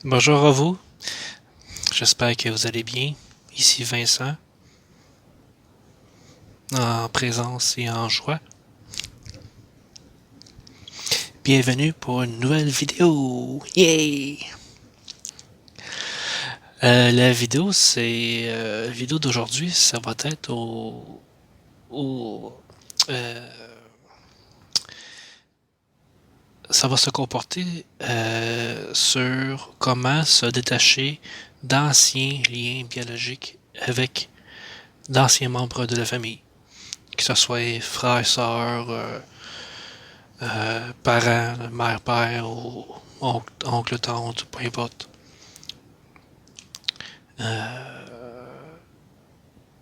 Bonjour à vous, j'espère que vous allez bien. Ici Vincent, en présence et en joie. Bienvenue pour une nouvelle vidéo. Yay! La vidéo, la vidéo d'aujourd'hui, ça va être au euh, ça va se comporter sur comment se détacher d'anciens liens biologiques avec d'anciens membres de la famille, que ce soit frères, sœurs, parents, mère, père ou oncle, tante, peu importe.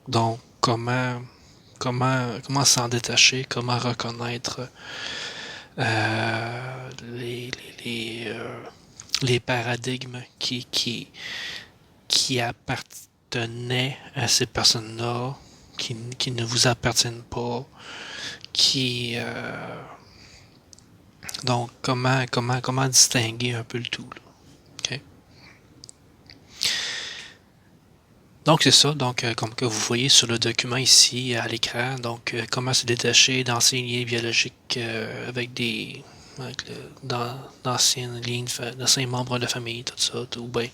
Donc, comment s'en détacher, comment reconnaître euh, les, les, les, euh, les paradigmes qui appartenaient à ces personnes-là, qui ne vous appartiennent pas, qui donc comment distinguer un peu le tout là. OK? Donc c'est ça, donc comme que vous voyez sur le document ici à l'écran, donc comment se détacher d'anciens liens biologiques avec d'anciennes lignes, d'anciens membres de la famille, tout ça, ou bien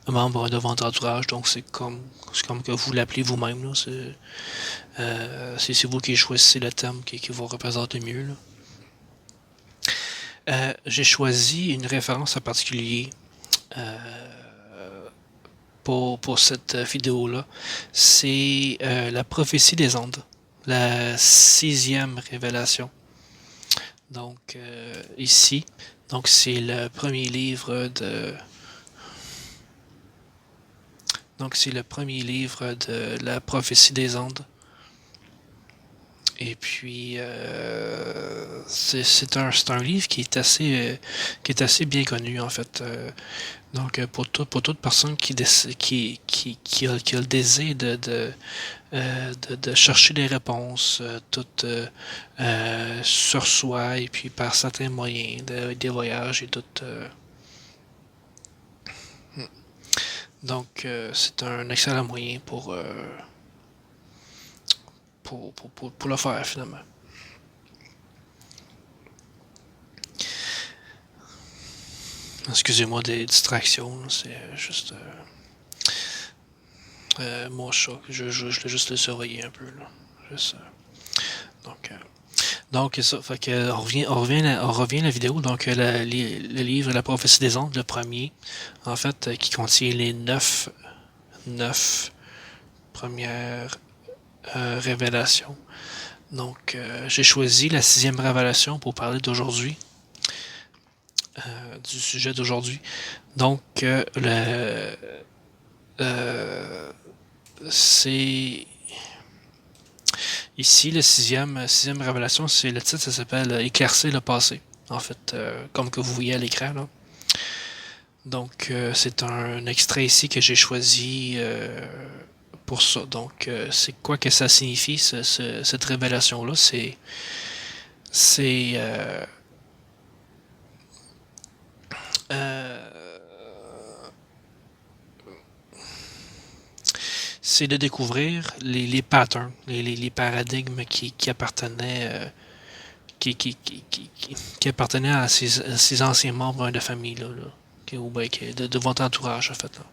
un membre de votre entourage, donc c'est comme que vous l'appelez vous-même, là, c'est vous qui choisissez le terme qui vous représente le mieux. Là. J'ai choisi une référence en particulier pour cette vidéo-là. C'est la prophétie des Andes, la sixième révélation. Donc ici, donc c'est le premier livre de c'est le premier livre de la prophétie des Andes. Et puis c'est un livre qui est assez bien connu en fait. Donc pour toute personne qui a le désir de chercher des réponses toutes sur soi et puis par certains moyens, des voyages et tout. Donc c'est un excellent moyen pour le faire finalement. Excusez-moi des distractions, c'est juste mon chat. Je vais juste le surveiller un peu. Là. Juste, donc, ça, fait que on revient à la vidéo. Donc, le livre La prophétie des ondes, le premier, en fait, qui contient les neuf premières révélations. Donc, j'ai choisi la sixième révélation pour parler d'aujourd'hui, du sujet d'aujourd'hui. Donc, c'est ici le sixième révélation, c'est le titre, ça s'appelle Éclaircir le passé. En fait, comme que vous voyez à l'écran là. Donc, c'est un extrait ici que j'ai choisi pour ça. Donc, c'est quoi que ça signifie, cette révélation-là? C'est, euh, c'est de découvrir les patterns, les paradigmes qui appartenaient, qui appartenaient à ces anciens membres de famille, là, ou bien de votre entourage, en fait. Là.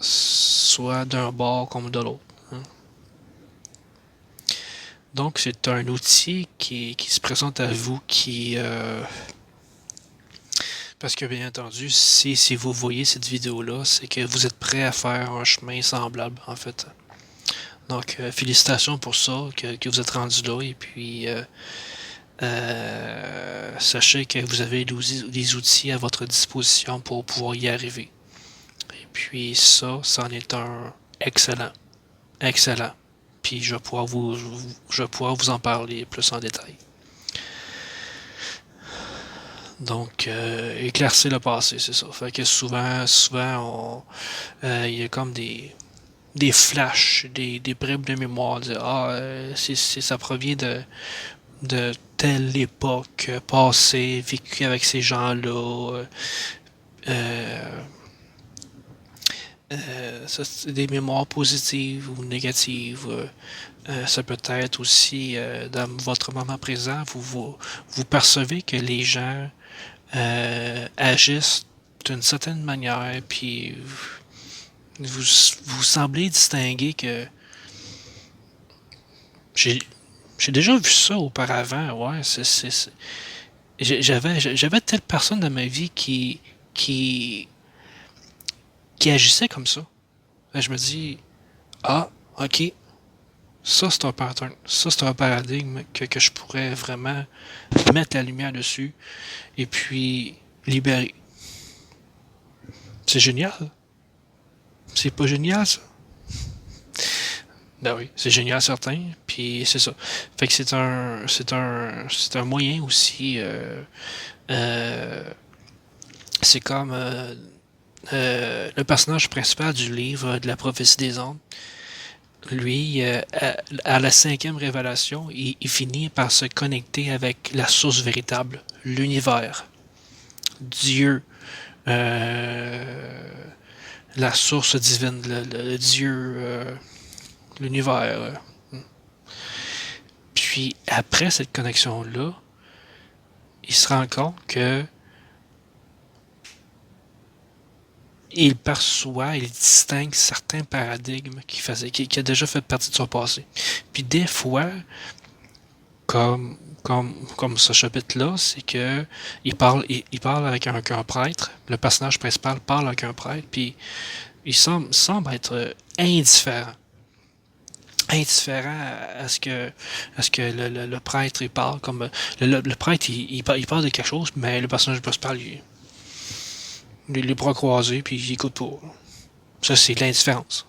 Soit d'un bord comme de l'autre. Hein. Donc, c'est un outil qui se présente à vous parce que, bien entendu, si vous voyez cette vidéo-là, c'est que vous êtes prêt à faire un chemin semblable, en fait. Donc, félicitations pour ça, que vous êtes rendu là, et puis sachez que vous avez des outils à votre disposition pour pouvoir y arriver. Et puis ça, c'en est un excellent. Excellent. Puis je vais pouvoir vous en parler plus en détail. Donc, éclaircir le passé, c'est ça. Fait que souvent, il y a comme des flashs, des bribes de mémoire. Ça provient de telle époque passée, vécue avec ces gens-là. Euh, Ça, c'est des mémoires positives ou négatives. Ça peut être aussi dans votre moment présent, vous percevez que les gens agissent d'une certaine manière, puis vous, vous semblez distinguer que j'ai j'ai déjà vu ça auparavant, ouais, j'avais telle personne dans ma vie qui, qui agissait comme ça. Et je me dis, ah, ok, ça c'est un pattern, ça c'est un paradigme que je pourrais vraiment mettre la lumière dessus et puis libérer. C'est génial. C'est pas génial ça? Ben oui, c'est génial certain. Puis c'est ça. Fait que c'est un moyen aussi. Euh, c'est comme le personnage principal du livre de la prophétie des ondes. Lui, à la cinquième révélation, il finit par se connecter avec la source véritable, l'univers, Dieu, euh, la source divine, le Dieu, l'univers. Puis après cette connexion-là, il se rend compte que il perçoit, il distingue certains paradigmes qui a déjà fait partie de son passé. Puis des fois, comme ce chapitre-là, c'est que il parle avec un prêtre, le personnage principal parle avec un prêtre, puis semble être indifférent. Indifférent à ce que le prêtre il parle. Comme le prêtre, il parle de quelque chose, mais le personnage principal, les bras croisés, puis il écoute pas. Ça, c'est de l'indifférence.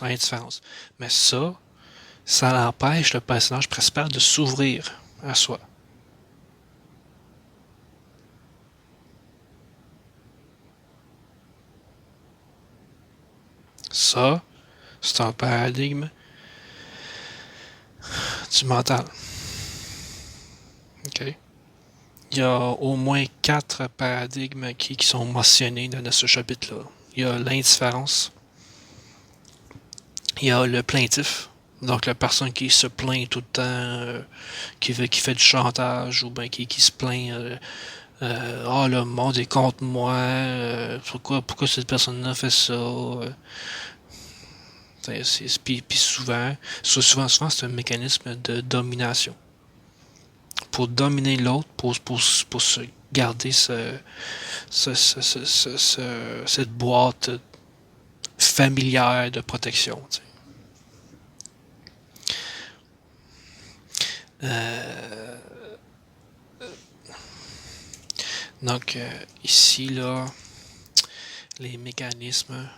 L'indifférence. Mais ça empêche le personnage principal de s'ouvrir à soi. Ça, c'est un paradigme du mental. OK? Il y a au moins quatre paradigmes qui sont mentionnés dans ce chapitre-là. Il y a l'indifférence, il y a le plaintif, donc la personne qui se plaint tout le temps, qui fait du chantage ou bien qui se plaint ah, le monde est contre moi, pourquoi cette personne-là fait ça. Puis souvent, c'est un mécanisme de domination. Pour dominer l'autre, pour se garder cette boîte familière de protection. Euh, donc, ici, là, les mécanismes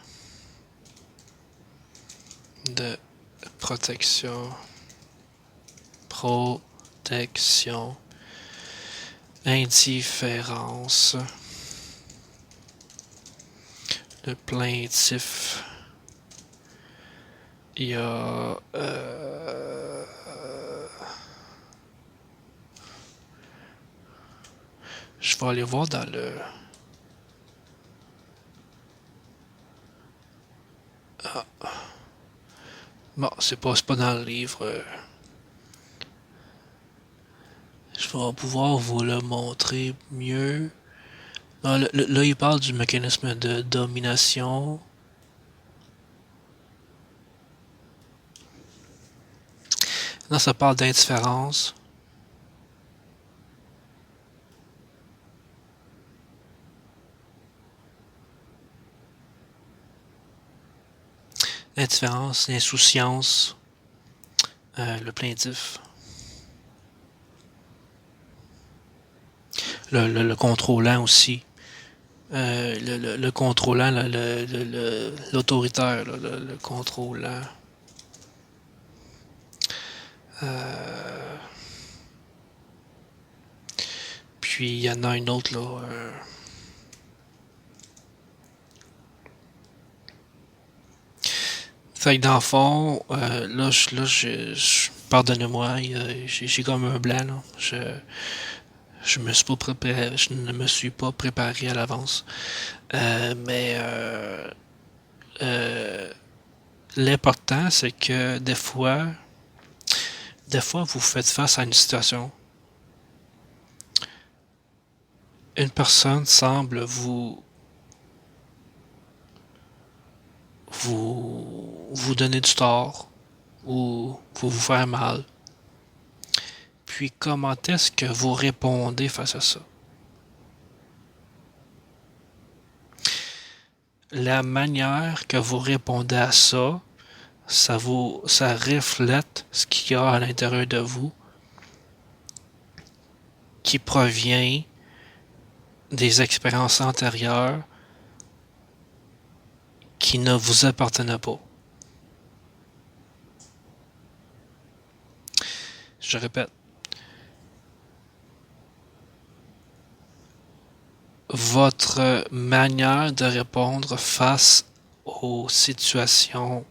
de protection, indifférence, le plaintif, il y a je vais aller voir dans le bon, c'est pas dans le livre. Je vais pouvoir vous le montrer mieux. Non, là, il parle du mécanisme de domination. Là, ça parle d'indifférence. Indifférence, l'insouciance, le plaintif. Le contrôlant aussi. Le contrôlant, l'autoritaire, le contrôlant. Euh, Puis il y en a un autre là. Fait que dans le fond, là, Pardonnez-moi, j'ai comme un blanc, là. Je me suis pas préparé, je ne me suis pas préparé à l'avance. Mais euh, l'important, c'est que des fois, vous faites face à une situation. Une personne semble vous donner du tort ou vous faire mal. Puis comment est-ce que vous répondez face à ça? La manière que vous répondez à ça, ça reflète ce qu'il y a à l'intérieur de vous qui provient des expériences antérieures qui ne vous appartenaient pas. Je répète, votre manière de répondre face aux situations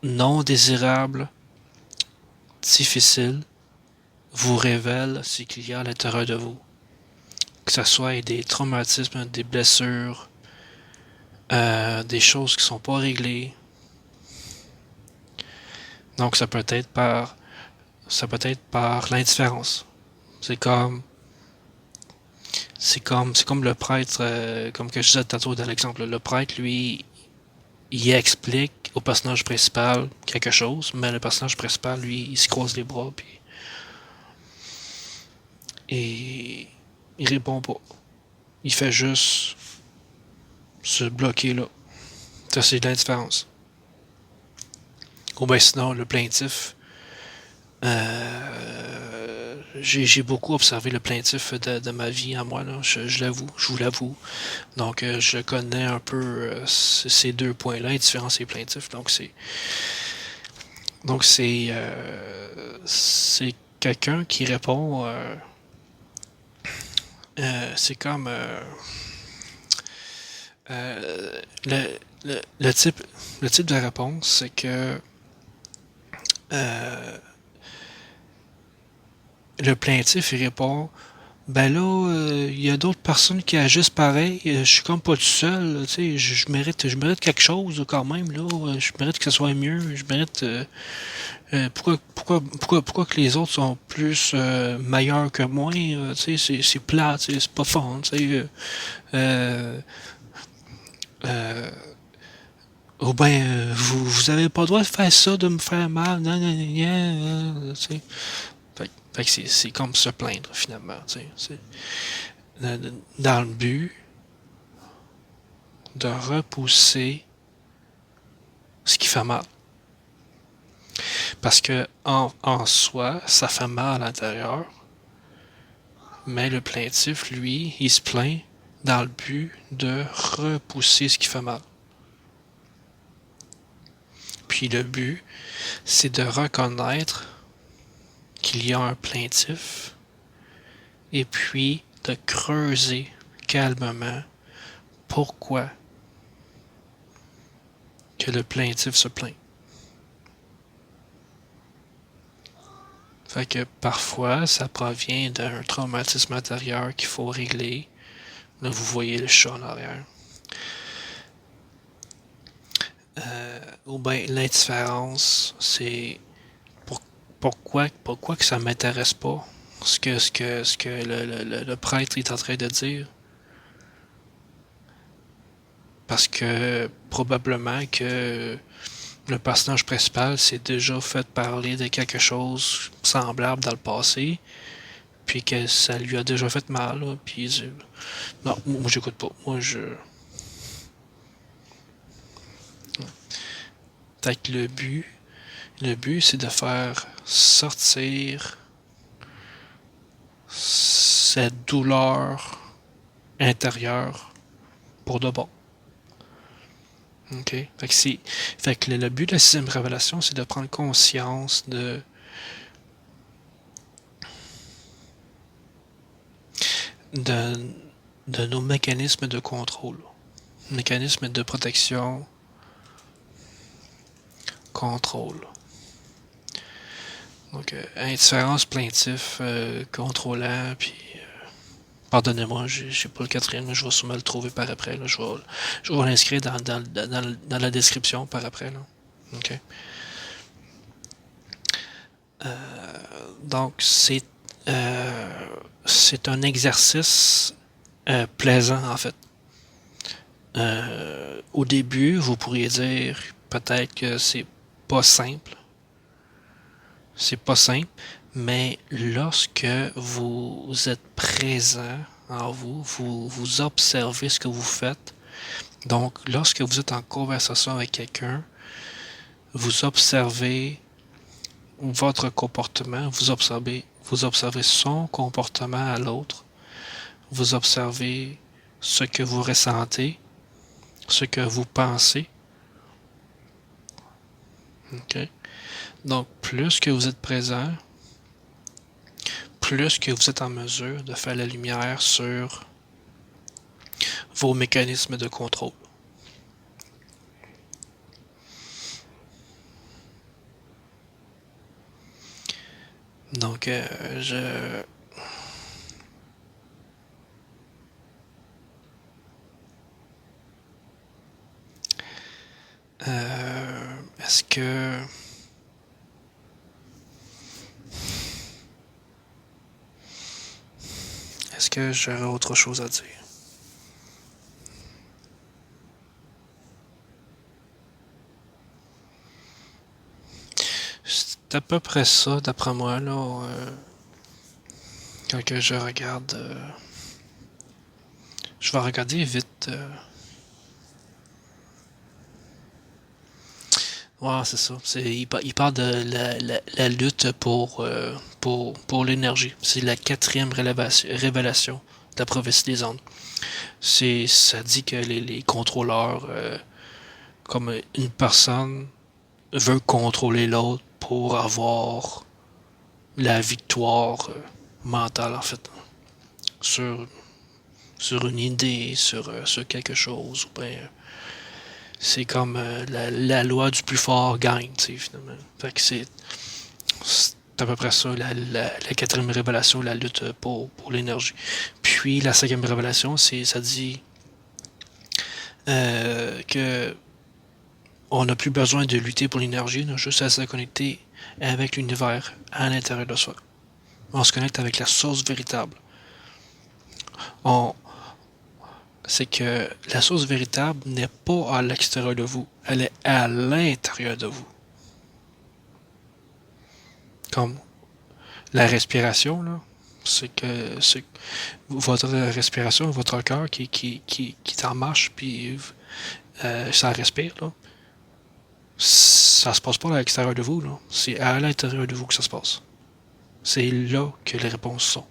non désirables, difficiles, vous révèle ce qu'il y a à l'intérieur de vous. Que ce soit des traumatismes, des blessures, des choses qui sont pas réglées. Donc ça peut être par l'indifférence. C'est comme c'est comme le prêtre, comme que je disais tantôt dans l'exemple. Le prêtre, lui, il explique au personnage principal quelque chose, mais le personnage principal, lui, il se croise les bras puis et il répond pas. Il fait juste se bloquer là. Ça, c'est de l'indifférence. Ou bien sinon, le plaintif. J'ai beaucoup observé le plaintif de ma vie à moi, là. Je l'avoue, je vous l'avoue. Donc, je connais un peu ces deux points-là, indifférence et plaintif. Donc c'est quelqu'un qui répond. C'est comme le type de réponse, c'est que euh, le plaintif il répond ben là il y a d'autres personnes qui agissent pareil, je suis comme pas tout seul, tu sais, je mérite quelque chose quand même là, je mérite que ce soit mieux, je mérite pourquoi que les autres sont plus meilleurs que moi, tu sais, c'est plat, tu sais, c'est pas fun, tu sais, euh, euh, ou ben vous avez pas le droit de faire ça, de me faire mal, non, non, non, non, tu sais. Fait que c'est comme se plaindre finalement, tu sais. Dans le but de repousser ce qui fait mal. Parce que en soi, ça fait mal à l'intérieur, mais le plaintif, lui, il se plaint dans le but de repousser ce qui fait mal. Puis le but, c'est de reconnaître qu'il y a un plaintif et puis de creuser calmement pourquoi que le plaintif se plaint. Fait que parfois, ça provient d'un traumatisme intérieur qu'il faut régler. Là, vous voyez le chat en arrière. Ou bien l'indifférence, c'est pourquoi que ça m'intéresse pas ce que le prêtre est en train de dire. Parce que probablement que le personnage principal s'est déjà fait parler de quelque chose semblable dans le passé, puis que ça lui a déjà fait mal, là, puis non, moi j'écoute pas. Fait que le but c'est de faire sortir cette douleur intérieure pour de bon. OK? Fait que le but de la sixième révélation, c'est de prendre conscience de, de nos mécanismes de contrôle, mécanismes de protection contrôle. Donc, indifférence, plaintif, contrôlant, puis... pardonnez-moi, j'ai pas le quatrième, mais je vais sûrement le trouver par après. Là. Je vais l'inscrire dans la description par après. Là. OK. Donc, c'est un exercice plaisant, en fait. Au début, vous pourriez dire peut-être que c'est pas simple. C'est pas simple, mais lorsque vous êtes présent en vous, vous observez ce que vous faites. Donc, lorsque vous êtes en conversation avec quelqu'un, vous observez votre comportement, vous observez son comportement à l'autre, vous observez ce que vous ressentez, ce que vous pensez. OK? Donc, plus que vous êtes présent, plus que vous êtes en mesure de faire la lumière sur vos mécanismes de contrôle. Donc, est-ce que... Est-ce que j'aurais autre chose à dire? C'est à peu près ça, d'après moi, là. Quand que je regarde... je vais regarder vite... Ouais, c'est ça. Il parle de la lutte pour l'énergie. C'est la quatrième révélation de la prophétie des ondes. Ça dit que les contrôleurs, comme une personne veut contrôler l'autre pour avoir la victoire mentale, en fait, sur, sur une idée, sur quelque chose. Ou bien, c'est comme la loi du plus fort gagne, tu sais, finalement. Fait que c'est à peu près ça, la quatrième révélation, la lutte pour l'énergie. Puis la cinquième révélation, ça dit que on n'a plus besoin de lutter pour l'énergie, on a juste à se connecter avec l'univers à l'intérieur de soi. On se connecte avec la source véritable. C'est que la source véritable n'est pas à l'extérieur de vous, elle est à l'intérieur de vous. Comme la respiration, là, c'est que votre respiration, votre cœur qui est en marche, puis ça respire, là. Ça se passe pas à l'extérieur de vous, là. C'est à l'intérieur de vous que ça se passe. C'est là que les réponses sont.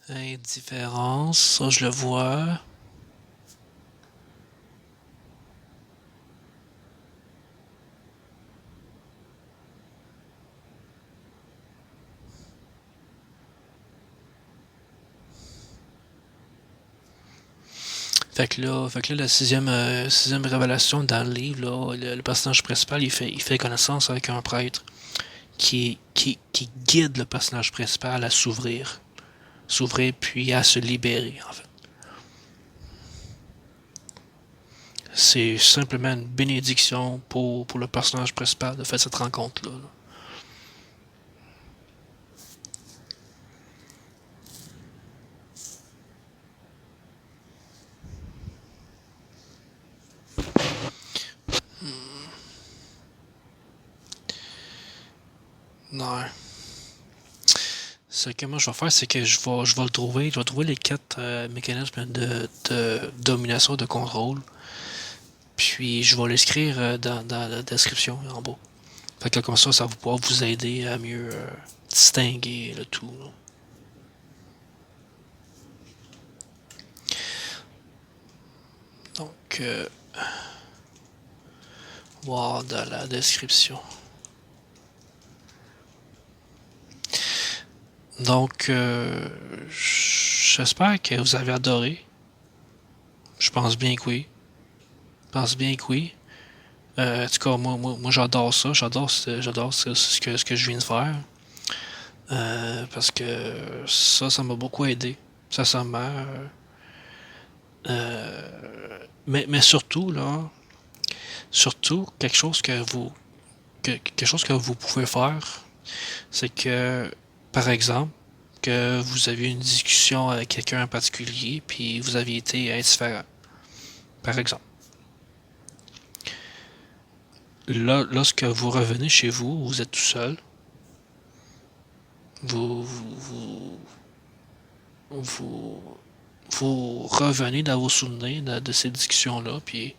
Indifférence, ça je le vois. Fait que là, la sixième révélation dans le livre, là, le personnage principal, il fait connaissance avec un prêtre qui guide le personnage principal à s'ouvrir. S'ouvrir puis à se libérer, en fait. C'est simplement une bénédiction pour le personnage principal de faire cette rencontre-là. Là. Non. Ce que moi je vais faire, c'est que je vais le trouver. Je vais trouver les quatre mécanismes de domination, de contrôle. Puis je vais l'écrire dans la description en bas. Fait que comme ça va pouvoir vous aider à mieux distinguer le tout. Là. Donc, voir dans la description. Donc, j'espère que vous avez adoré. Je pense bien que oui. Je pense bien que oui. En tout cas, moi j'adore ça. J'adore ce que je viens de faire. Parce que ça m'a beaucoup aidé. Sincèrement. Mais surtout, là, surtout, quelque chose que vous pouvez faire, c'est que, par exemple, que vous avez eu une discussion avec quelqu'un en particulier, puis vous aviez été indifférent. Par exemple. Là, lorsque vous revenez chez vous, vous êtes tout seul. Vous, vous, vous, vous revenez dans vos souvenirs de ces discussions-là, puis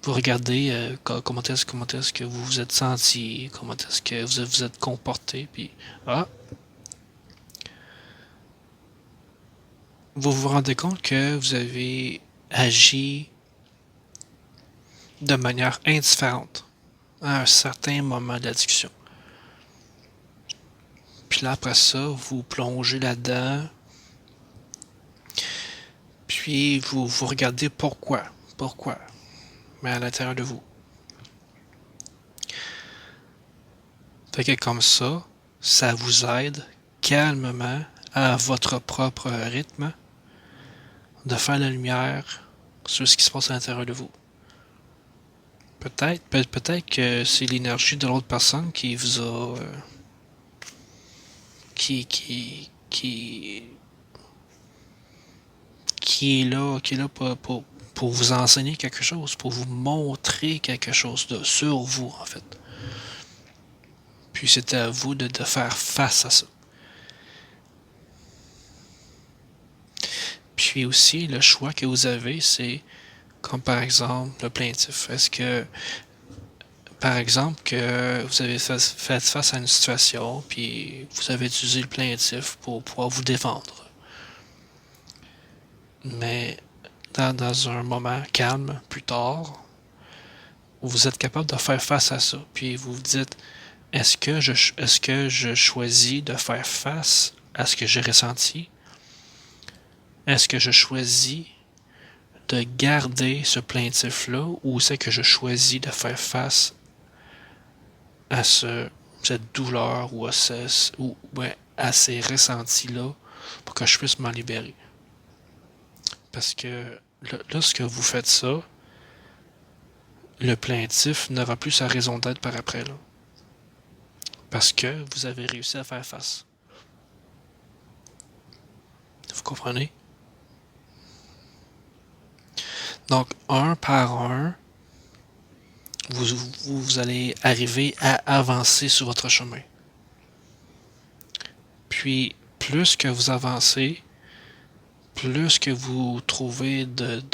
vous regardez comment est-ce que vous vous êtes senti, comment est-ce que vous êtes comporté, puis ah, vous vous rendez compte que vous avez agi de manière indifférente à un certain moment de la discussion. Puis là, après ça, vous plongez là-dedans, puis vous regardez pourquoi, mais à l'intérieur de vous. Fait que comme ça vous aide calmement à votre propre rythme de faire la lumière sur ce qui se passe à l'intérieur de vous. Peut-être que c'est l'énergie de l'autre personne qui vous a qui est là pour vous enseigner quelque chose, pour vous montrer quelque chose sur vous en fait. Puis c'est à vous de faire face à ça. Puis aussi le choix que vous avez, c'est comme par exemple le plaintif. Est-ce que par exemple que vous avez fait face à une situation, puis vous avez utilisé le plaintif pour pouvoir vous défendre. Mais dans un moment calme, plus tard, vous êtes capable de faire face à ça. Puis vous vous dites, est-ce que je choisis de faire face à ce que j'ai ressenti? Est-ce que je choisis de garder ce plaintif-là ou c'est que je choisis de faire face à cette douleur ou à ces ressentis-là pour que je puisse m'en libérer? Parce que lorsque vous faites ça, le plaintif n'aura plus sa raison d'être par après, là. Parce que vous avez réussi à faire face. Vous comprenez? Donc, un par un, vous allez arriver à avancer sur votre chemin. Puis, plus que vous avancez, plus que vous trouvez des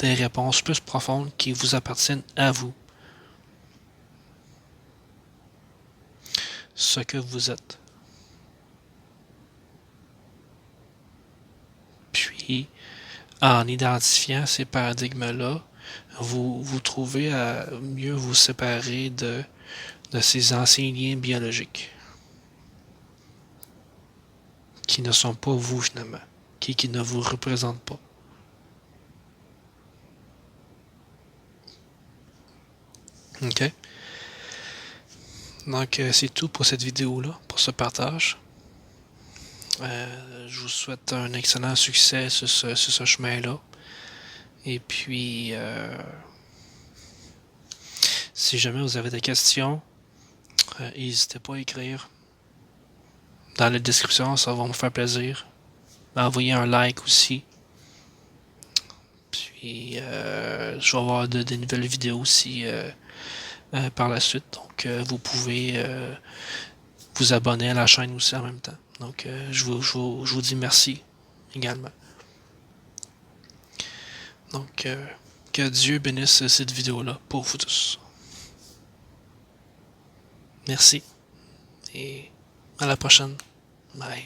réponses plus profondes qui vous appartiennent à vous. Ce que vous êtes. Puis, en identifiant ces paradigmes-là, vous trouvez à mieux vous séparer de ces anciens liens biologiques qui ne sont pas vous finalement, qui ne vous représentent pas. Ok? Donc c'est tout pour cette vidéo-là, pour ce partage. Je vous souhaite un excellent succès sur ce chemin-là. Et puis, si jamais vous avez des questions, n'hésitez pas à écrire dans la description, ça va me faire plaisir. Envoyez un like aussi. Puis, je vais avoir de nouvelles vidéos aussi par la suite. Donc, vous pouvez vous abonner à la chaîne aussi en même temps. Donc, je vous dis merci également. Donc, que Dieu bénisse cette vidéo-là pour vous tous. Merci. Et à la prochaine. Bye.